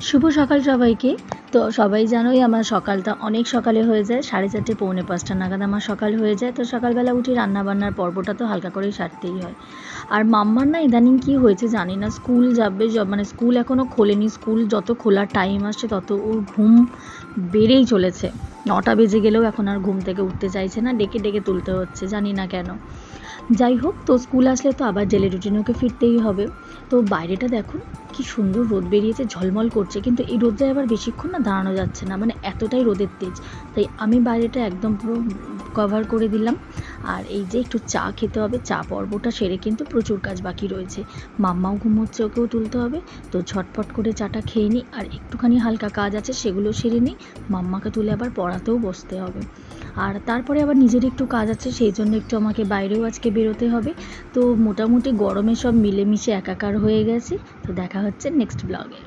শুভ সকাল সবাইকে। তো সবাই জানোই আমার সকালটা অনেক সকালে হয়ে যায়, 4:30 পৌনে 5টা নাগাদ আমার সকাল হয়ে যায়। তো সকালবেলা উঠে রান্নাবান্নার পর্বটা তো হালকা করেই সারতেই হয়। আর মাম্মার না ইদানিং কী হয়েছে জানি না, স্কুল যাবে মানে স্কুল এখনও খোলেনি, স্কুল যত খোলার টাইম আসছে তত ওর ঘুম বেড়েই চলেছে। 9টা বেজে গেলেও এখন আর ঘুম থেকে উঠতে চাইছে না, ডেকে ডেকে তুলতে হচ্ছে, জানি না কেন। যাই হোক, তো স্কুল আসলে তো আবার ডেলি রুটিনে ওকে ফিরতেই হবে। তো বাইরেটা দেখুন কি সুন্দর রোদ বেরিয়েছে, ঝলমল করছে, কিন্তু এই রোদটায় আবার বেশিক্ষণ না দাঁড়ানো যাচ্ছে না, মানে এতটাই রোদের তেজ। তাই আমি বাইরেটা একদম পুরো কভার করে দিলাম। আর এই যে একটু চা খেতে হবে, চা পর্বটা সেরে কিন্তু প্রচুর কাজ বাকি রয়েছে। মাম্মাও ঘুমোচ্ছে, ওকেও তুলতে হবে। তো ঝটপট করে চাটা খেয়ে নিই, আর একটুখানি হালকা কাজ আছে সেগুলো সেরে নিই। মাম্মাকে তুলে আবার পড়াতেও বসতে হবে। আর তারপরে আবার নিজের একটু কাজ আছে, সেই জন্য একটু আমাকে বাইরেও আজকে বেরোতে হবে। তো মোটামুটি গরমে সব মিলেমিশে একাকার হয়ে গেছে। তো দেখা হচ্ছে নেক্সট ব্লগে।